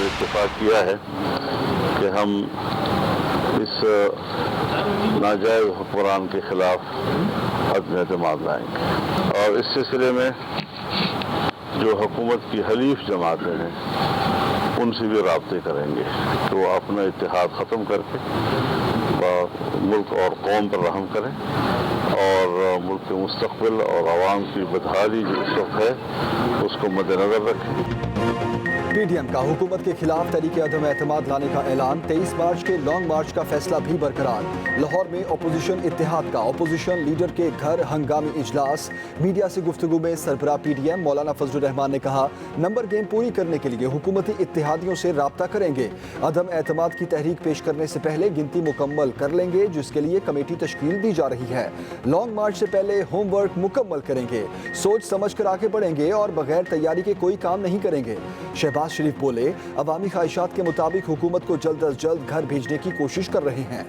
पर इत्तेफाक किया है कि हम इस नाजायज़ हुक्मरान के खिलाफ अदम एतमाद लाएंगे और इस सिलसिले में जो हुकूमत की हलीफ जमातें हैं उनसे भी राब्ते करेंगे कि वो अपना इत्तेहाद ख़त्म करके मुल्क और कौम पर रहम करें और मुल्क के मुस्तक़बिल और आवाम की बदहाली जो इस वक्त है उसको मद्देनज़र रखें। पीडीएम का हुकूमत के खिलाफ तहरीके अदम एतमाद लाने का ऐलान। 23 मार्च के लॉन्ग मार्च का फैसला भी बरकरार। लाहौर में अपोजिशन इत्तेहाद का अपोजिशन लीडर के घर हंगामी इजलास। मीडिया से गुफ्तगू में सरबराह पीडीएम मौलाना फजलुर रहमान ने कहा, नंबर गेम पूरी करने के लिए हुकूमती इत्तेहादियों से राब्ता करेंगे। अदम एतमाद की तहरीक पेश करने से पहले गिनती मुकम्मल कर लेंगे, जिसके लिए कमेटी तश्कील दी जा रही है। लॉन्ग मार्च से पहले होमवर्क मुकम्मल करेंगे, सोच समझ कर आगे बढ़ेंगे और बगैर तैयारी के कोई काम नहीं करेंगे। शहबाज शरीफ बोले, अवामी ख्वाहिशात के मुताबिक हुकूमत को जल्द अज जल्द घर भेजने की कोशिश कर रहे हैं।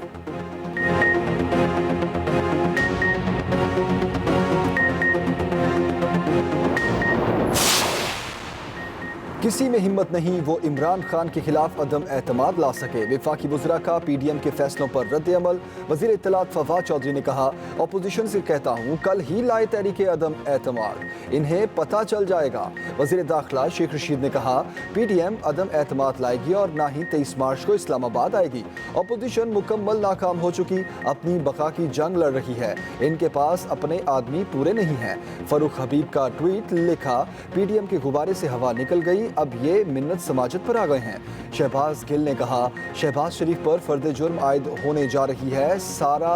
किसी में हिम्मत नहीं वो इमरान खान के खिलाफ अदम एतमाद ला सके। वफाकी वज़रा का पीडीएम के फैसलों पर रद्द अमल। वज़ीर इत्तलात फवाद चौधरी ने कहा, अपोजिशन से कहता हूँ कल ही लाए तहरीके अदम एतमाद, इन्हें पता चल जाएगा। वज़ीर दाखिला शेख रशीद ने कहा, पीडीएम अदम एतमाद लाएगी और ना ही 23 मार्च को इस्लामाबाद आएगी। अपोजिशन मुकम्मल नाकाम हो चुकी, अपनी बका की जंग लड़ रही है, इनके पास अपने आदमी पूरे नहीं हैं। फरूख हबीब का ट्वीट लिखा, पीडीएम के गुब्बारे से हवा निकल गई, अब ये मिन्नत समाजत पर आ गए हैं। शहबाज गिल ने कहा, शहबाज शरीफ पर फर्द जुर्म आयद होने जा रही है, सारा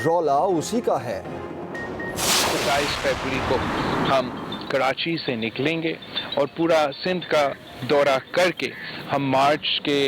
रौला उसी का है। 27 फरवरी को हम कराची से निकलेंगे और पूरा सिंध का दौरा करके हम मार्च के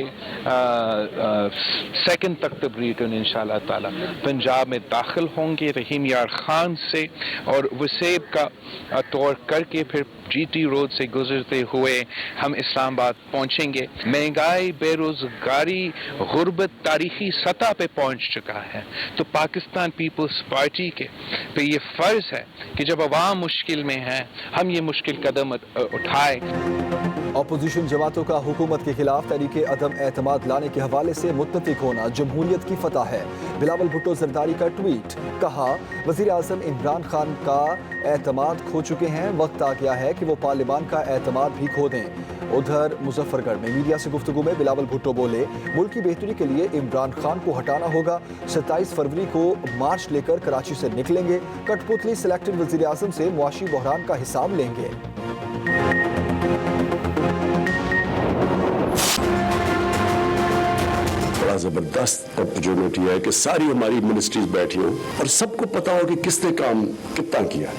सेकंड तक तकरीबन इंशाअल्लाह ताला पंजाब में दाखिल होंगे। रहीम यार खान से और वसेब का तौर करके फिर जीटी रोड से गुजरते हुए हम इस्लामाबाद पहुंचेंगे। महंगाई, बेरोजगारी, गुर्बत तारीखी सतह पे पहुंच चुका है, तो पाकिस्तान पीपल्स पार्टी के पे ये फर्ज है कि जब अवाम मुश्किल में है हम ये मुश्किल कदम उठाए। अपोजिशन जमातों का हुकूमत के खिलाफ तहरीके अदम एतमाद लाने के हवाले से मुत्तफिक होना जमहूरियत की फतह है। बिलावल भुट्टो जरदारी का ट्वीट, कहा, वज़ीर आज़म इमरान खान का एतमाद खो चुके हैं, वक्त आ गया है कि वो पार्लिमान का एतमाद भी खो दें। उधर मुजफ्फरगढ़ में मीडिया से गुफ्तगू में बिलावल भुट्टो बोले, मुल्क की बेहतरी के लिए इमरान खान को हटाना होगा। 27 फरवरी को मार्च लेकर कराची से निकलेंगे, कठपुतली सिलेक्टेड वज़ीर आज़म से मुआशी बहरान का हिसाब लेंगे। बड़ा जबरदस्त अपॉर्चुनिटी है कि सारी हमारी मिनिस्ट्रीज बैठी हो और सबको पता हो कि किसने काम कितना किया।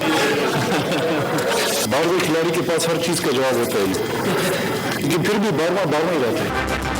बारहवें खिलाड़ी के पास हर चीज का जवाब होता है, लेकिन फिर भी बारवा ही रहते हैं।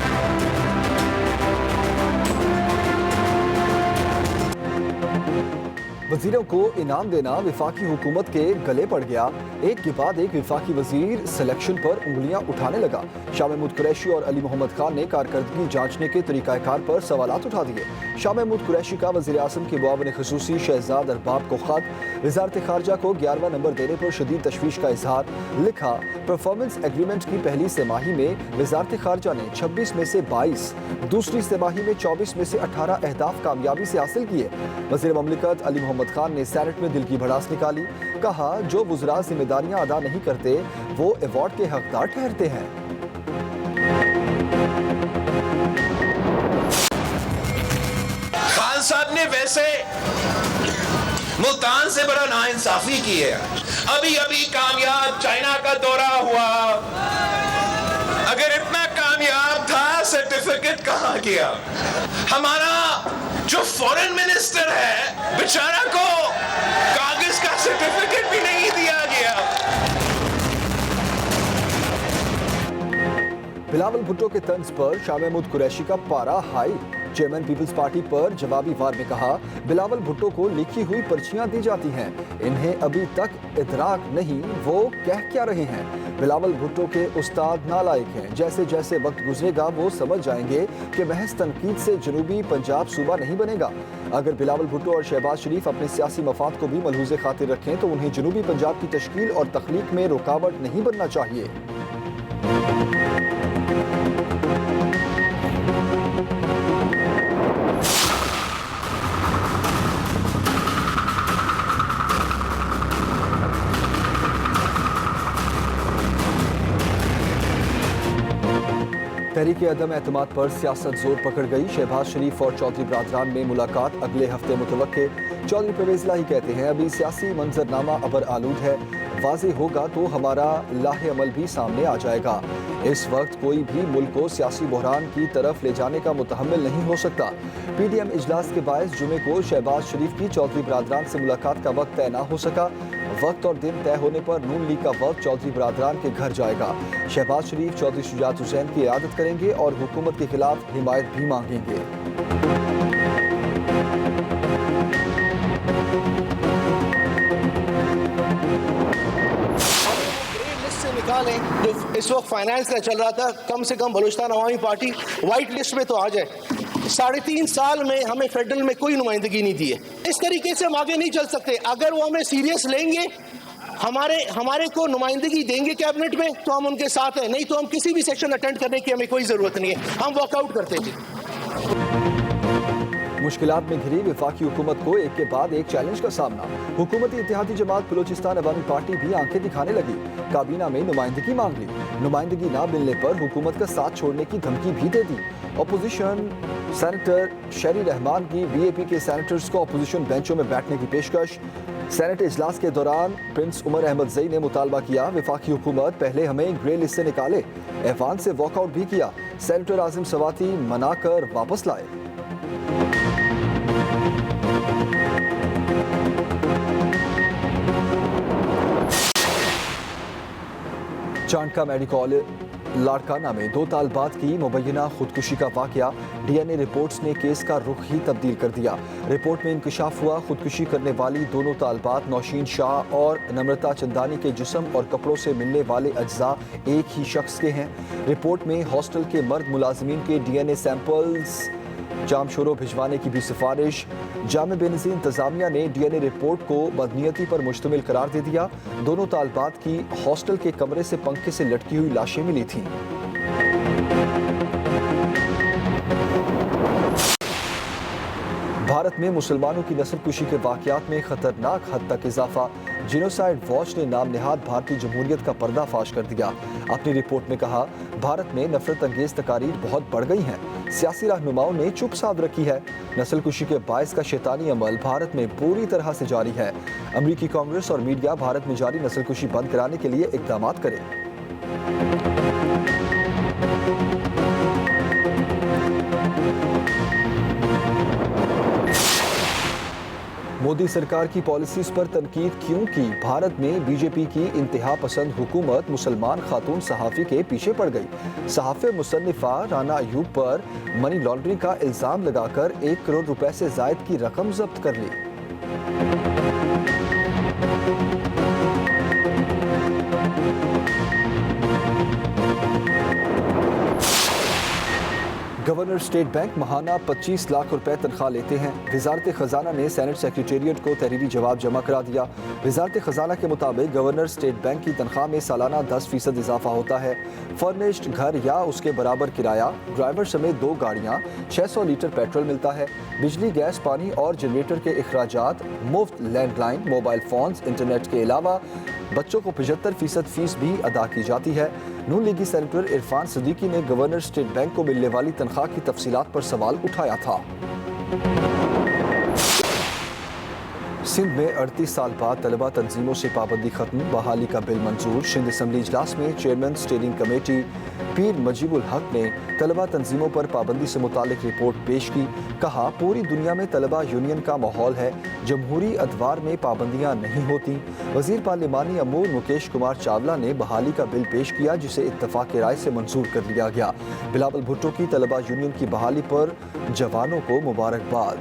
वजीरों को इनाम देना वफाकी हुकूमत के गले पड़ गया। एक के बाद एक वफाकी वजीर सिलेक्शन पर उंगलियां उठाने लगा। शाह महमूद कुरैशी और अली मोहम्मद खान ने कारकर्दगी जांचने के तरीकाकार पर सवालात उठा दिए। शाह महमूद कुरैशी का वज़ीर आज़म के मुआविन ख़ुसूसी शहजाद अरबाब को खत, वज़ारत ख़ारजा को 11वां नंबर देने पर शदीद तशवीश का इजहार। लिखा, परफॉर्मेंस एग्रीमेंट की पहली तिमाही में वज़ारत ख़ारजा ने 26 में से 22, दूसरी तिमाही में 24 में से 18 अहदाफ कामयाबी से हासिल किए। वज़ीर ममलिकत अली मोहम्मद खान ने सेनेट में दिल की भड़ास निकाली। कहा, जो वज़रा जिम्मेदारियां अदा नहीं करते वो अवार्ड के हकदार ठहरते हैं। खान साहब ने वैसे मुल्तान से बड़ा नाइंसाफी की है। अभी अभी कामयाब चाइना का दौरा हुआ, अगर इतना कामयाब था सर्टिफिकेट कहां गया? हमारा जो फॉरेन मिनिस्टर है बेचारा को कागज का सर्टिफिकेट भी नहीं दिया गया। बिलावल भुट्टो के तंज पर शाह महमूद कुरैशी का पारा हाई। चेयरमैन पीपल्स पार्टी पर जवाबी वार में कहा, बिलावल भुट्टो को लिखी हुई पर्चियां दी जाती हैं, इन्हें अभी तक इदराक नहीं वो कह क्या रहे हैं। बिलावल भुट्टो के उस्ताद नालायक हैं, जैसे जैसे वक्त गुजरेगा वो समझ जाएंगे कि महज तनकीद से जनूबी पंजाब सूबा नहीं बनेगा। अगर बिलावल भुट्टो और शहबाज शरीफ अपने सियासी मफाद को भी मलहूज़े खातिर रखें तो उन्हें जनूबी पंजाब की तश्कील और तख्लीक में रुकावट नहीं बनना चाहिए। तहरीक अदम एतमाद पर सियासत जोर पकड़ गई। शहबाज शरीफ और चौधरी बरादरान में मुलाकात अगले हफ्ते मुतवक्के। चौधरी परवेज इलाही कहते हैं अभी सियासी मंजरनामा अबर आलूद है, वाज़ेह होगा तो हमारा लाहे अमल भी सामने आ जाएगा। इस वक्त कोई भी मुल्क को सियासी बहरान की तरफ ले जाने का मुतहम्मिल नहीं हो सकता। PDM इजलास के बायस जुमे को शहबाज शरीफ की चौधरी बरादरान से मुलाकात का वक्त तय न हो सका। वक्त और दिन तय होने पर नून लीग का वक्त चौधरी बरादरान के घर जाएगा। शहबाज शरीफ चौधरी शुजात हुसैन की इयादत करेंगे और हुकूमत के खिलाफ हिमायत भी मांगेंगे। निकालें जो इस वक्त फाइनेंस का चल रहा था, कम से कम बलूचिस्तान अवामी पार्टी वाइट लिस्ट में तो आ जाए। 3.5 साल में हमें फेडरल में कोई नुमाइंदगी नहीं दी है। इस तरीके से हम आगे नहीं चल सकते। अगर वो हमें सीरियस लेंगे, हमारे को नुमाइंदगी देंगे कैबिनेट में, तो हम उनके साथ हैं, नहीं तो हम किसी भी सेक्शन अटेंड करने की हमें कोई जरूरत नहीं है, हम वॉकआउट करते थे। मुश्किलात में घिरी वफाकी हुकूमत को एक के बाद एक चैलेंज का सामना। हुकूमती इत्तेहादी जमात बलूचिस्तान अवामी पार्टी भी आंखें दिखाने लगी। काबीना में नुमाइंदगी मांग ली। नुमाइंदगी ना मिलने पर हुकूमत का साथ छोड़ने की धमकी भी दे दी। अपोजिशन सेनेटर शरी रहमान की BAP के सेनेटर्स को अपोजिशन बेंचों में बैठने की पेशकश। सेनेट इजलास के दौरान प्रिंस उमर अहमद जई ने मुतालबा किया वफाकी हुकूमत पहले हमें ग्रे लिस्ट से निकाले। ऐवान से वॉकआउट भी किया। सेनेटर आजिम सवाती मनाकर वापस लाए। चांडका मेडिकल लाड़काना में 2 तालबात की मुबैना खुदकुशी का वाकया। DNA रिपोर्ट्स ने केस का रुख ही तब्दील कर दिया। रिपोर्ट में इंकशाफ हुआ खुदकुशी करने वाली दोनों तालबात नौशीन शाह और नम्रता चंदानी के जिस्म और कपड़ों से मिलने वाले अज्जा एक ही शख्स के हैं। रिपोर्ट में हॉस्टल के मर्द मुलाजिमीन के DNA सैंपल्स जामशोरो भिजवाने की भी सिफारिश। जामे बेनज़ीर इंतजामिया ने DNA रिपोर्ट को बदनीयती पर मुश्तमिल करार दे दिया। दोनों तालबात की हॉस्टल के कमरे से पंखे से लटकी हुई लाशें मिली थीं। भारत में मुसलमानों की नस्लकुशी के वाक़यात में खतरनाक हद तक इजाफा। जिनोसाइड वॉच ने नाम निहाद भारतीय जमहूरियत का पर्दाफाश कर दिया। अपनी रिपोर्ट में कहा भारत में नफरत अंगेज तकारीर बहुत बढ़ गई हैं। सियासी रहनुमाओं ने चुप साध रखी है। नस्लकुशी के बायस का शैतानी अमल भारत में पूरी तरह से जारी है। अमरीकी कांग्रेस और मीडिया भारत में जारी नस्लकुशी बंद कराने के लिए इक़दामात करें। मोदी सरकार की पॉलिसीज पर तनकीद क्यों की? भारत में बीजेपी की इंतहा पसंद हुकूमत मुसलमान खातून सहाफ़ी के पीछे पड़ गई। सहाफ़े मुसन्निफा राना अयूब पर मनी लॉन्ड्रिंग का इल्ज़ाम लगाकर 1 करोड़ रुपए से ज़ायद की रकम जब्त कर ली। गवर्नर स्टेट बैंक महाना 25 लाख रुपए तनख्वाह लेते हैं। वजारत खजाना ने सेनेट सेक्रेटेरिएट को तहरीरी जवाब जमा करा दिया। वजारत खजाना के मुताबिक गवर्नर स्टेट बैंक की तनख्वाह में सालाना 10% इजाफा होता है। फर्निश्ड घर या उसके बराबर किराया, ड्राइवर समेत 2 गाड़ियाँ, 600 लीटर पेट्रोल मिलता है। बिजली, गैस, पानी और जनरेटर के अखराजात, मुफ्त लैंडलाइन, मोबाइल फोन्स, इंटरनेट के अलावा बच्चों को 75% फीस भी अदा की जाती है। नून लीगी सेनेटर इरफान सदीकी ने गवर्नर स्टेट बैंक को मिलने वाली तनख्वाह की तफसीलात पर सवाल उठाया था। सिंध में 38 साल बाद तलबा तंजीमों से पाबंदी खत्म, बहाली का बिल मंजूर। सिंध असम्बली इजलास में चेयरमैन स्टीयरिंग कमेटी पीर मजीबुल हक ने तलबा तंजीमों पर पाबंदी से मुतालिक रिपोर्ट पेश की। कहा पूरी दुनिया में तलबा यूनियन का माहौल है, जमहूरी अदवार में पाबंदियाँ नहीं होती। वजीर पार्लिमानी अमूर मुकेश कुमार चावला ने बहाली का बिल पेश किया जिसे इत्तफाक राय से मंजूर कर लिया गया। बिलावल भुट्टो की तलबा यूनियन की बहाली पर जवानों को मुबारकबाद।